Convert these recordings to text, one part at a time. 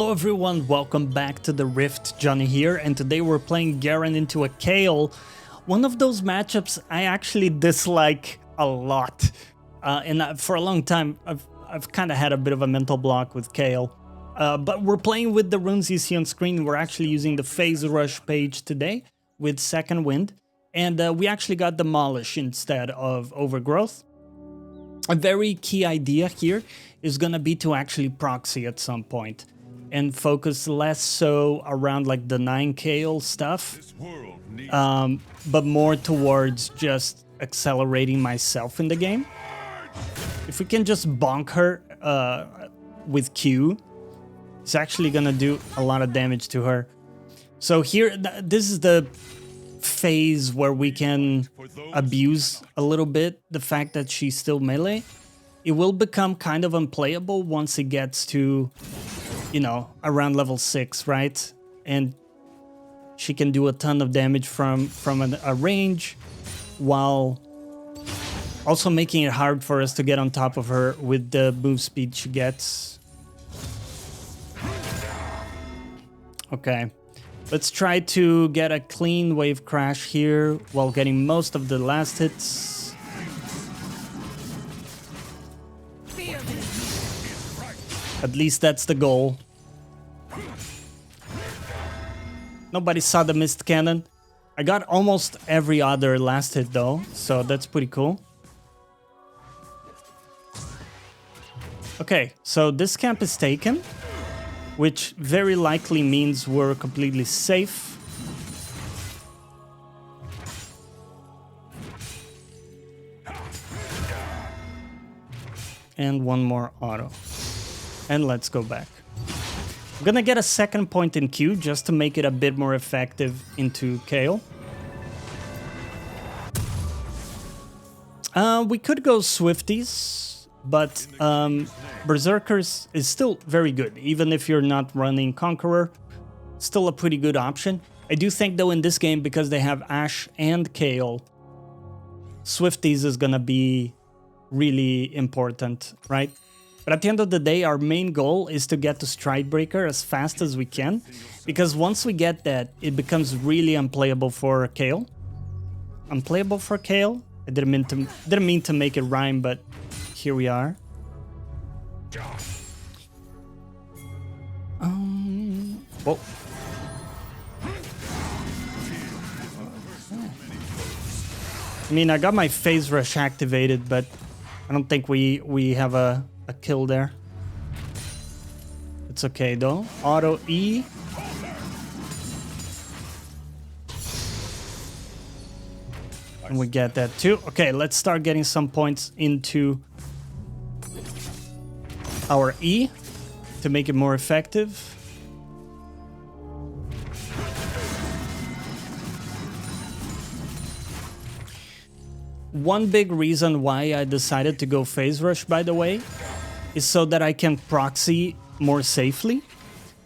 Hello everyone, welcome back to the Rift. Johnny here, and today we're playing Garen into a Kayle. One of those matchups I actually dislike a lot. For a long time, I've kind of had a bit of a mental block with Kayle. But we're playing with the runes you see on screen. We're actually using the Phase Rush page today with Second Wind. And we actually got Demolish instead of Overgrowth. A very key idea here is going to be to actually proxy at some point and focus less so around like the 9 Kayle stuff, but more towards just accelerating myself in the game. If we can just bonk her with Q, it's actually gonna do a lot of damage to her. So here, this is the phase where we can abuse a little bit the fact that she's still melee. It will become kind of unplayable once it gets to, you know, around level 6, right? And she can do a ton of damage from a range, while also making it hard for us to get on top of her with the move speed she gets. Okay, let's try to get a clean wave crash here while getting most of the last hits. At least that's the goal. Nobody saw the mist cannon. I got almost every other last hit though, so that's pretty cool. Okay, so this camp is taken, which very likely means we're completely safe. And one more auto. And let's go back. I'm gonna get a second point in Q just to make it a bit more effective into Kayle. We could go swifties, but Berserkers is still very good. Even if you're not running Conqueror, still a pretty good option. I do think though in this game, because they have Ashe and Kayle, swifties is gonna be really important, right? But at the end of the day, our main goal is to get to Stridebreaker as fast as we can, because once we get that, it becomes really unplayable for Kayle. Unplayable for Kayle? I didn't mean to make it rhyme, but here we are. Whoa. I mean, I got my Phase Rush activated, but I don't think we have a kill there. It's okay though. Auto E. And we get that too. Okay, let's start getting some points into our E to make it more effective. One big reason why I decided to go Phase Rush, by the way, is so that I can proxy more safely.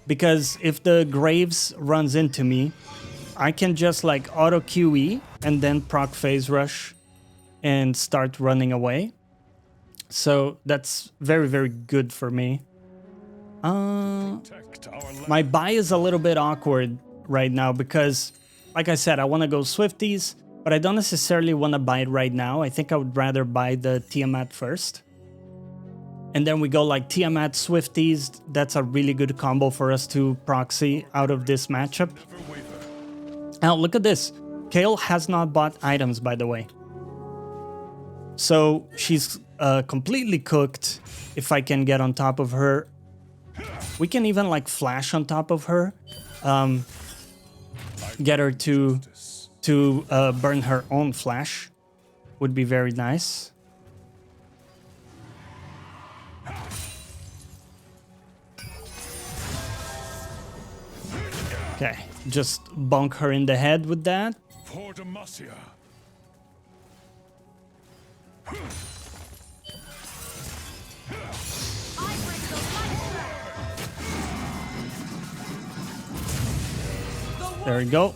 Because if the Graves runs into me, I can just like auto QE and then proc Phase Rush and start running away. So that's very, very good for me. My buy is a little bit awkward right now because, like I said, I want to go swifties, but I don't necessarily want to buy it right now. I think I would rather buy the Tiamat first. And then we go like Tiamat swifties. That's a really good combo for us to proxy out of this matchup. Now look at this. Kayle has not bought items, by the way. So she's completely cooked if I can get on top of her. We can even like flash on top of her. Get her to burn her own flash. Would be very nice. Okay, just bonk her in the head with that. There we go.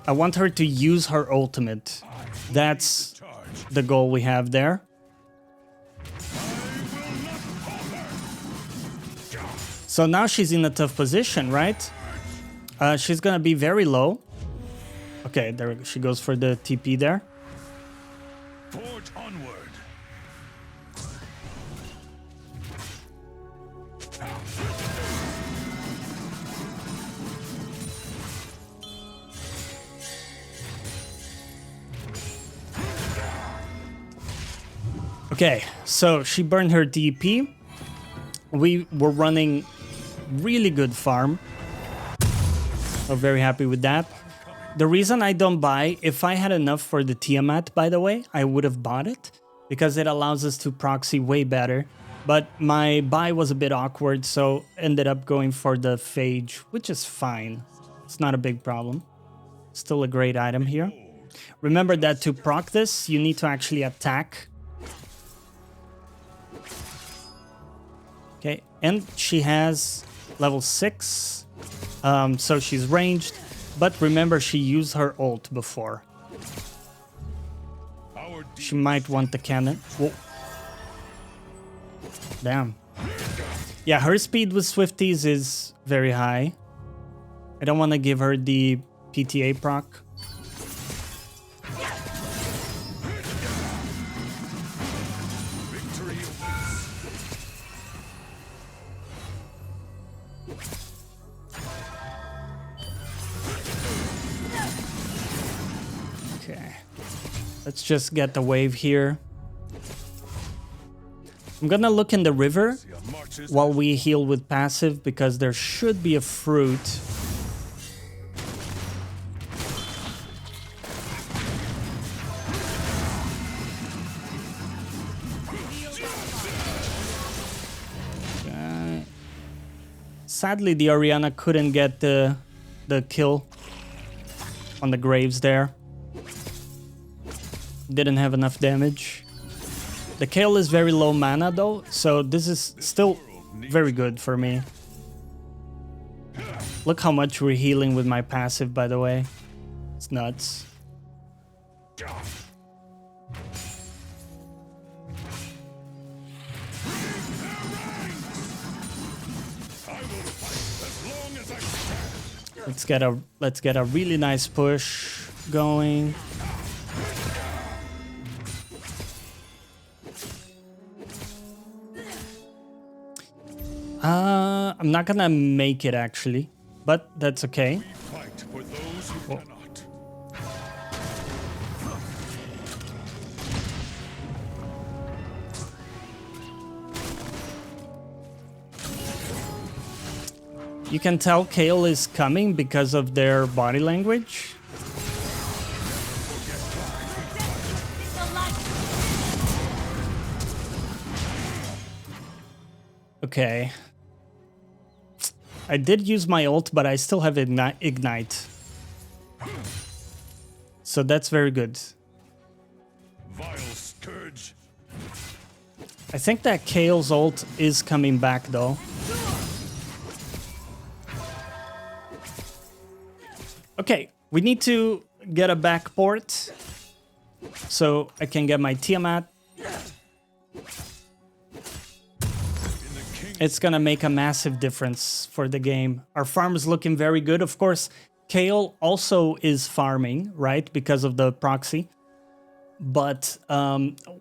I want her to use her ultimate. That's the goal we have there. So now she's in a tough position, right? She's gonna be very low. Okay, there she goes for the TP there. Forge onward. Okay, so she burned her DP. We were running really good farm. We're very happy with that. The reason I don't buy, if I had enough for the Tiamat, by the way, I would have bought it because it allows us to proxy way better. But my buy was a bit awkward, so ended up going for the Phage, which is fine. It's not a big problem. Still a great item here. Remember that to proc this, you need to actually attack. Okay, and she has level 6, so she's ranged. But remember, she used her ult before. She might want the cannon. Whoa. Damn. Yeah, her speed with swifties is very high. I don't want to give her the PTA proc. Okay. Let's just get the wave here. I'm gonna look in the river while we heal with passive because there should be a fruit. Okay. Sadly, the Orianna couldn't get the kill on the graves there. Didn't have enough damage. The Kayle is very low mana though, so this is still very good for me. Look how much we're healing with my passive, by the way. It's nuts. Let's get a really nice push going. I'm not gonna make it actually, but that's okay. You can tell Kayle is coming because of their body language. Okay. I did use my ult, but I still have ignite. So that's very good. Vile scourge. I think that Kayle's ult is coming back though. Okay, we need to get a back port so I can get my Tiamat. It's gonna make a massive difference for the game. Our farm is looking very good. Of course, Kayle also is farming, right? Because of the proxy. But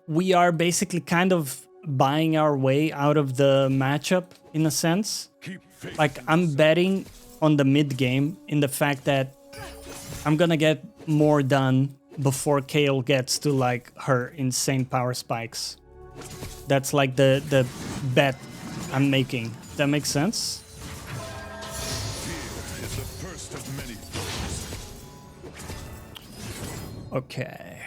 we are basically kind of buying our way out of the matchup in a sense. Like, I'm betting on the mid game in the fact that I'm gonna get more done before Kayle gets to like her insane power spikes. That's like the bet I'm making. That makes sense? Okay.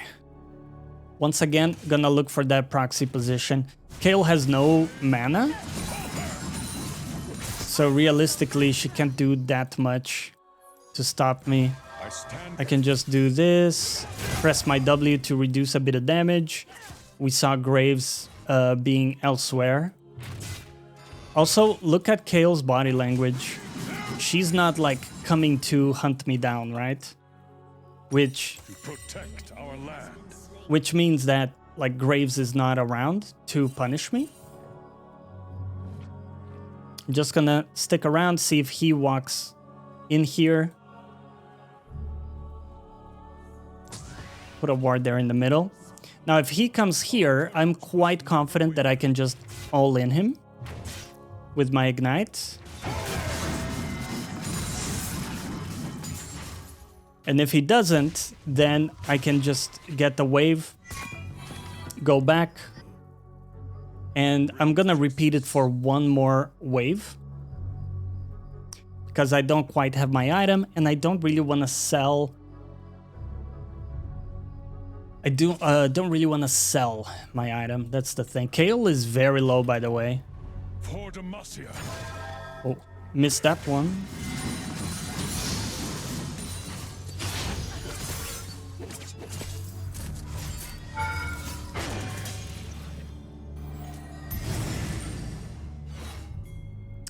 Once again, gonna look for that proxy position. Kayle has no mana. So realistically, she can't do that much to stop me. I can just do this, press my W to reduce a bit of damage. We saw Graves being elsewhere. Also, look at Kayle's body language. She's not like coming to hunt me down, right? Which means that like Graves is not around to punish me. I'm just gonna stick around, see if he walks in here. Put a ward there in the middle. Now, if he comes here, I'm quite confident that I can just all in him with my ignite. And if he doesn't, then I can just get the wave, go back, and I'm gonna repeat it for one more wave because I don't quite have my item and I don't really want to sell. I don't really want to sell my item. That's the thing. Kayle is very low, by the way. Oh, missed that one.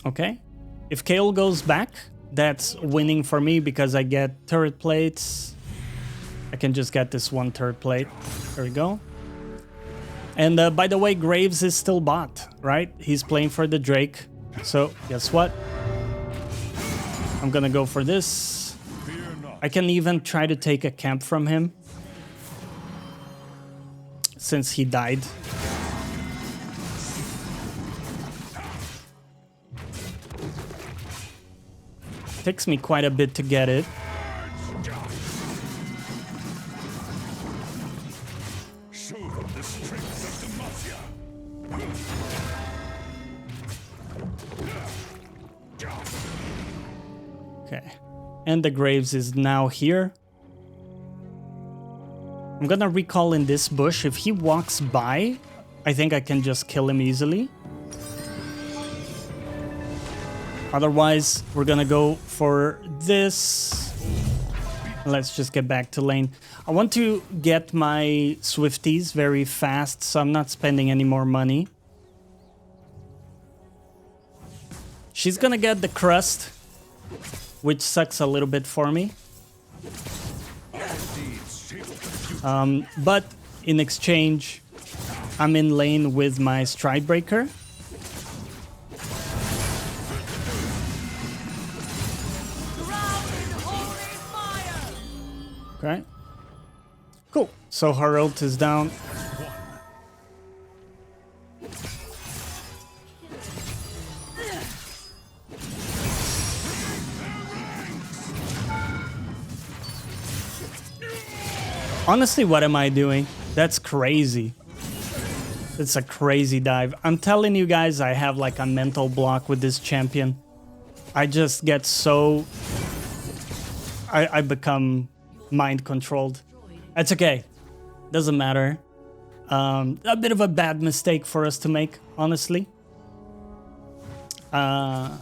Okay. If Kayle goes back, that's winning for me because I get turret plates. I can just get this one turret plate. There we go. And by the way, Graves is still bot, right? He's playing for the Drake. So guess what? I'm gonna go for this. I can even try to take a camp from him since he died. Takes me quite a bit to get it. Okay. And the Graves is now here. I'm gonna recall in this bush. If he walks by, I think I can just kill him easily. Otherwise, we're gonna go for this. Let's just get back to lane. I want to get my swifties very fast, so I'm not spending any more money. She's gonna get the crust, which sucks a little bit for me. But in exchange, I'm in lane with my stride breaker. Okay. Cool. So her ult is down. Honestly, what am I doing? That's crazy. It's a crazy dive. I'm telling you guys, I have like a mental block with this champion. I just get so... I become mind controlled. That's okay. Doesn't matter. A bit of a bad mistake for us to make, honestly. Not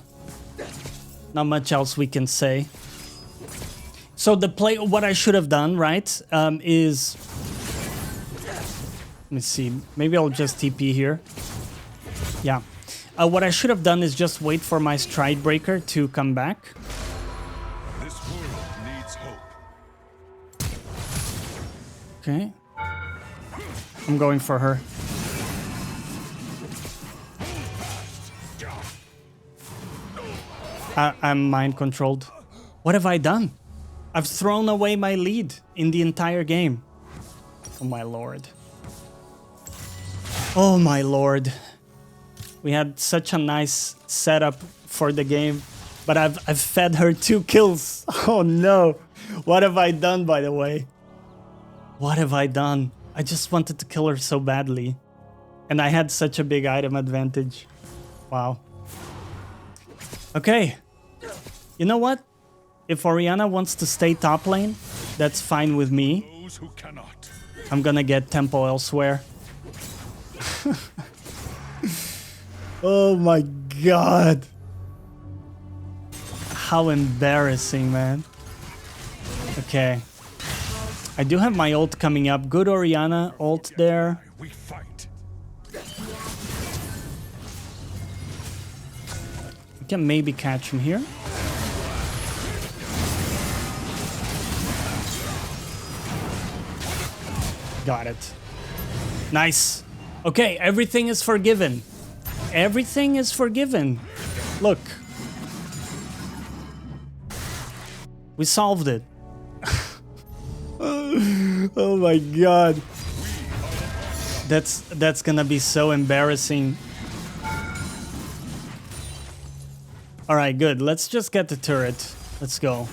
much else we can say. So the play, what I should have done, right, is... Let me see. Maybe I'll just TP here. Yeah. What I should have done is just wait for my stride breaker to come back. This world needs hope. Okay. I'm going for her. I'm mind controlled. What have I done? I've thrown away my lead in the entire game. Oh my lord. Oh my lord. We had such a nice setup for the game, but I've fed her 2 kills. Oh no. What have I done, by the way? What have I done? I just wanted to kill her so badly. And I had such a big item advantage. Wow. Okay. You know what? If Orianna wants to stay top lane, that's fine with me. Those who cannot. I'm gonna get tempo elsewhere. Oh my god. How embarrassing, man. Okay. I do have my ult coming up. Good Orianna ult there. We fight. We can maybe catch him here. Got it. Nice. Okay, everything is forgiven. Everything is forgiven. Look. We solved it. Oh my god. That's gonna be so embarrassing. Alright, good. Let's just get the turret. Let's go.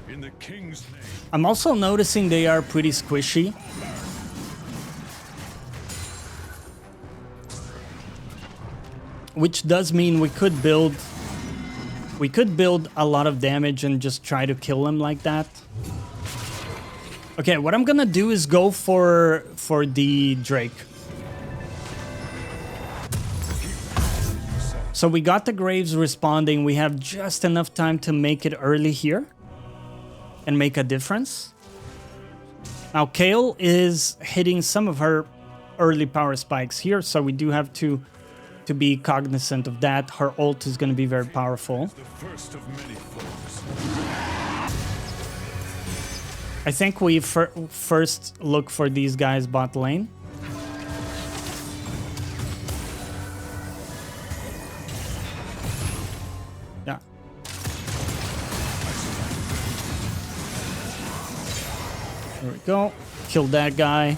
In the king's name. I'm also noticing they are pretty squishy. Which does mean we could build a lot of damage and just try to kill them like that. Okay, what I'm gonna do is go for the Drake. So we got the Graves responding. We have just enough time to make it early here and make a difference. Now Kayle is hitting some of her early power spikes here, so we do have to be cognizant of that. Her ult is going to be very powerful. The first of many foes. I think we first look for these guys bot lane. Yeah. There we go. Kill that guy.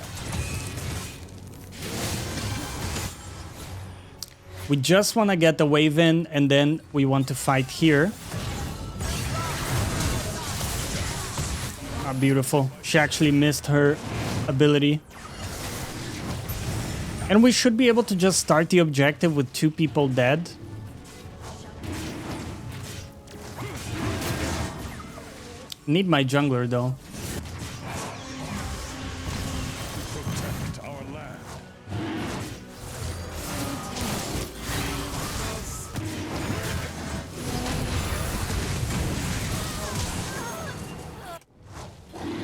We just want to get the wave in, and then we want to fight here. Ah, beautiful. She actually missed her ability. And we should be able to just start the objective with 2 people dead. Need my jungler though. Protect our land.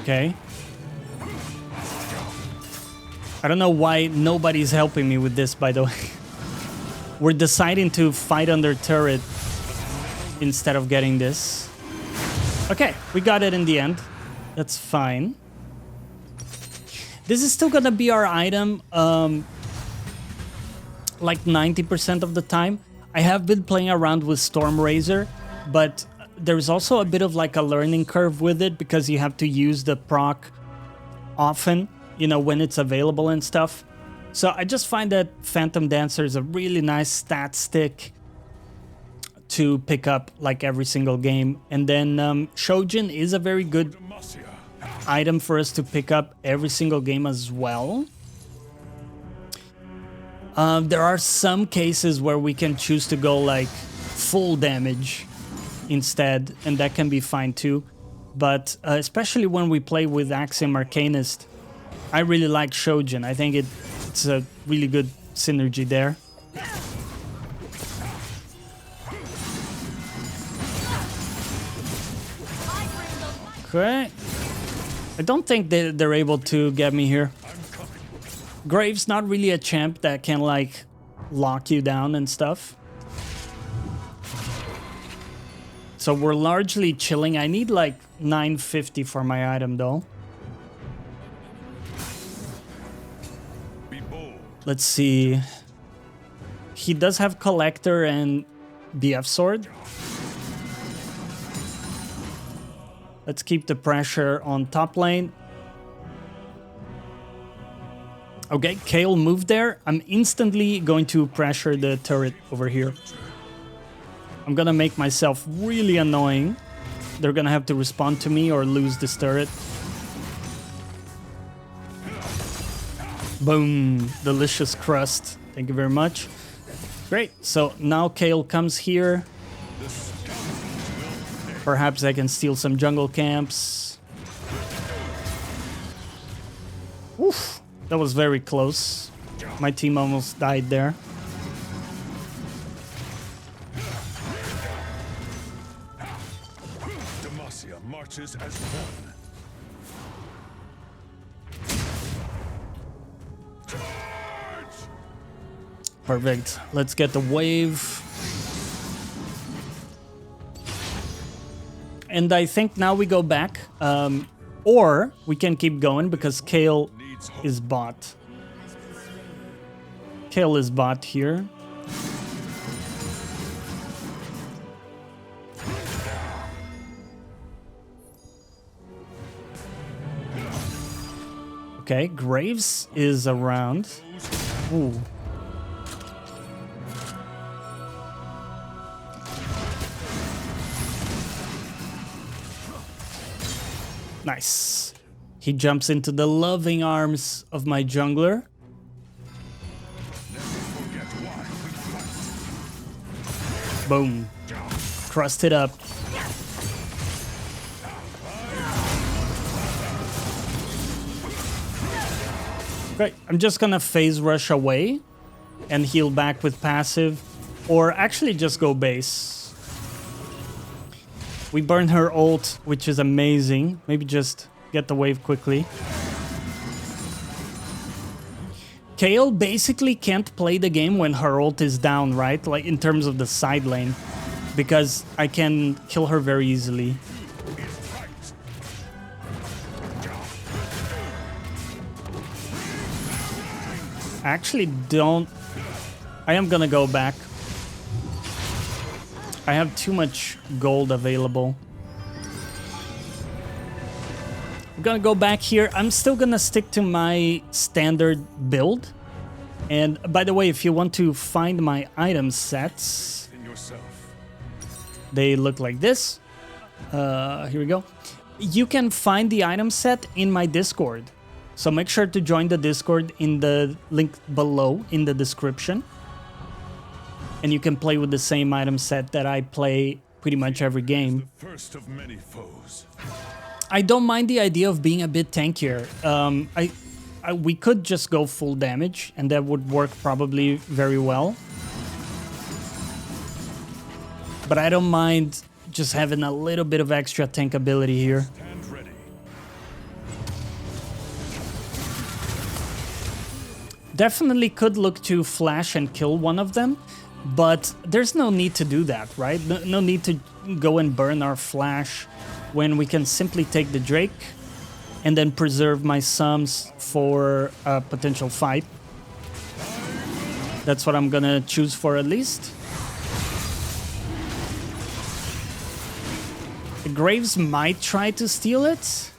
Okay. I don't know why nobody's helping me with this, by the way. We're deciding to fight under turret instead of getting this. Okay, we got it in the end. That's fine. This is still gonna be our item like 90% of the time. I have been playing around with Storm Razor, but there's also a bit of like a learning curve with it because you have to use the proc often, you know, when it's available and stuff. So I just find that Phantom Dancer is a really nice stat stick to pick up like every single game. And then Shojin is a very good item for us to pick up every single game as well. There are some cases where we can choose to go like full damage instead, and that can be fine too. But especially when we play with Axiom Arcanist, I really like Shojin. I think it's a really good synergy there. Okay. I don't think they're able to get me here. Graves not really a champ that can like lock you down and stuff. So we're largely chilling. I need like 950 for my item though. Let's see. He does have Collector and BF Sword. Let's keep the pressure on top lane. Okay, Kayle moved there. I'm instantly going to pressure the turret over here. I'm gonna make myself really annoying. They're gonna have to respond to me or lose this turret. Boom, delicious crust. Thank you very much. Great, so now Kayle comes here. Perhaps I can steal some jungle camps. Oof, that was very close. My team almost died there. Marches as one. Perfect. Let's get the wave. And I think now we go back. Or we can keep going because Kayle is bot. Kayle is bot here. Okay, Graves is around. Ooh. Nice. He jumps into the loving arms of my jungler. Boom. Crust it up. Great. I'm just gonna phase rush away and heal back with passive, or actually just go base. We burn her ult, which is amazing. Maybe just get the wave quickly. Kayle basically can't play the game when her ult is down, right? Like in terms of the side lane, because I can kill her very easily. Actually don't. I am gonna go back. I have too much gold available. I'm gonna go back here. I'm still gonna stick to my standard build. And by the way, if you want to find my item sets, they look like this. Here we go. You can find the item set in my Discord. So make sure to join the Discord in the link below in the description. And you can play with the same item set that I play pretty much every game. First of many foes. I don't mind the idea of being a bit tankier. We could just go full damage, and that would work probably very well. But I don't mind just having a little bit of extra tank ability here. Stand ready. Definitely could look to flash and kill one of them, but there's no need to do that, right? No need to go and burn our flash when we can simply take the Drake and then preserve my sums for a potential fight. That's what I'm gonna choose for at least. The Graves might try to steal it.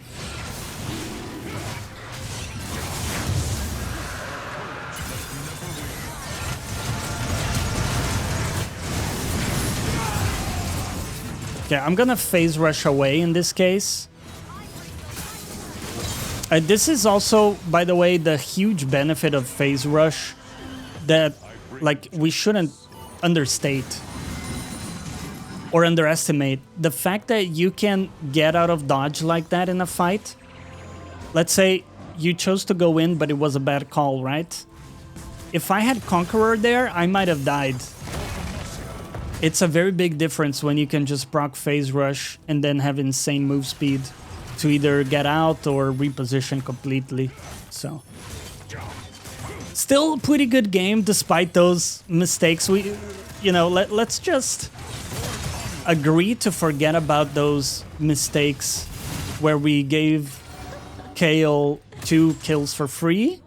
Okay, I'm gonna phase rush away in this case. This is also, by the way, the huge benefit of phase rush that, like, we shouldn't understate or underestimate. The fact that you can get out of dodge like that in a fight. Let's say you chose to go in, but it was a bad call, right? If I had Conqueror there, I might have died. It's a very big difference when you can just proc phase rush and then have insane move speed to either get out or reposition completely. So still a pretty good game despite those mistakes. We, you know, let's just agree to forget about those mistakes where we gave Kayle 2 kills for free.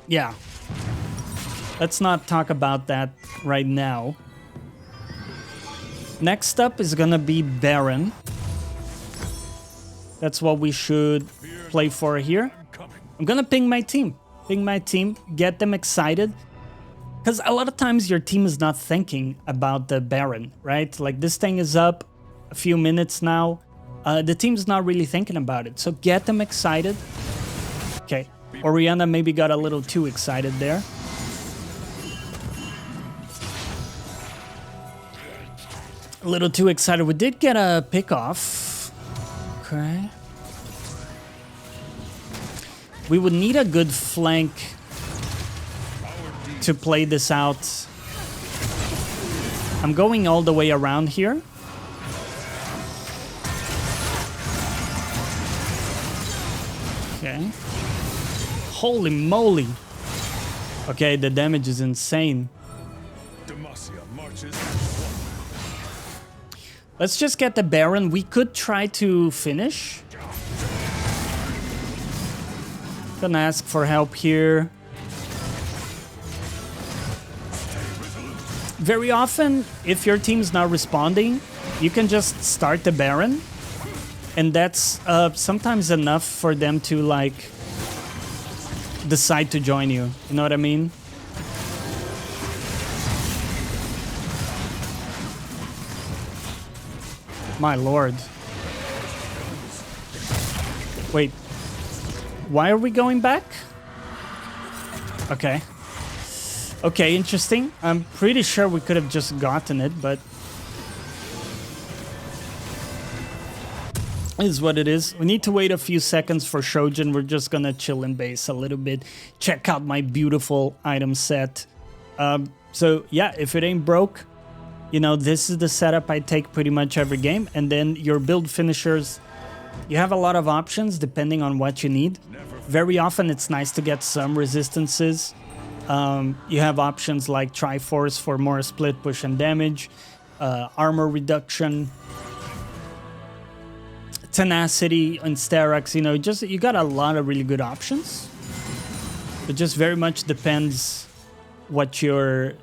Yeah. Let's not talk about that right now. Next up is gonna be Baron. That's what we should play for here. I'm gonna ping my team. Get them excited. Because a lot of times your team is not thinking about the Baron, right? Like, this thing is up a few minutes now. The team's not really thinking about it. So get them excited. Okay, Orianna maybe got a little too excited there. A little too excited. We did get a pick off. Okay. We would need a good flank to play this out. I'm going all the way around here. Okay. Holy moly. Okay, the damage is insane. Let's just get the Baron. We could try to finish. Gonna ask for help here. Very often, if your team's not responding, you can just start the Baron. And that's sometimes enough for them to, like, decide to join you. You know what I mean? My lord. Wait. Why are we going back? Okay. Okay, interesting. I'm pretty sure we could have just gotten it, but... is what it is. We need to wait a few seconds for Shojin. We're just gonna chill in base a little bit. Check out my beautiful item set. So yeah, if it ain't broke, you know, this is the setup I take pretty much every game. And then your build finishers, you have a lot of options depending on what you need. Very often it's nice to get some resistances. You have options like Triforce for more split push and damage, armor reduction, tenacity and Sterak's, you know, just you got a lot of really good options. It just very much depends what you're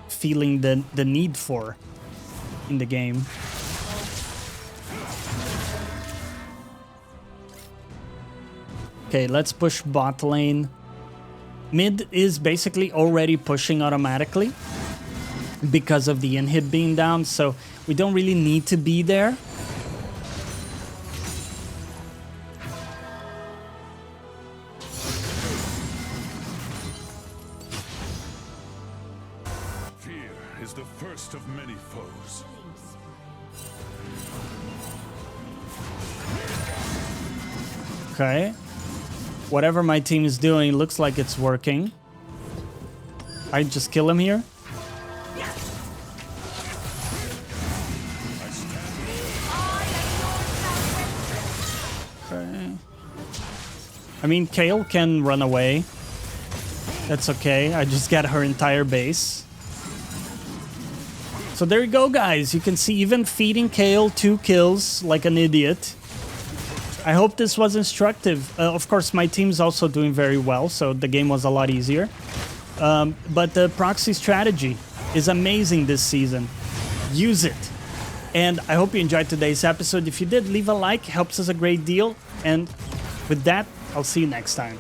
feeling the need for in the game. Okay, let's push bot lane. Mid is basically already pushing automatically because of the inhib being down, so we don't really need to be there. Fear is the first of many foes. Okay. Whatever my team is doing looks like it's working. I just kill him here. Okay. I mean, Kayle can run away. That's okay. I just got her entire base. So there you go, guys. You can see even feeding Kayle 2 kills like an idiot. I hope this was instructive. Of course, my team's also doing very well, so the game was a lot easier. But the proxy strategy is amazing this season. Use it. And I hope you enjoyed today's episode. If you did, leave a like. Helps us a great deal. And with that, I'll see you next time.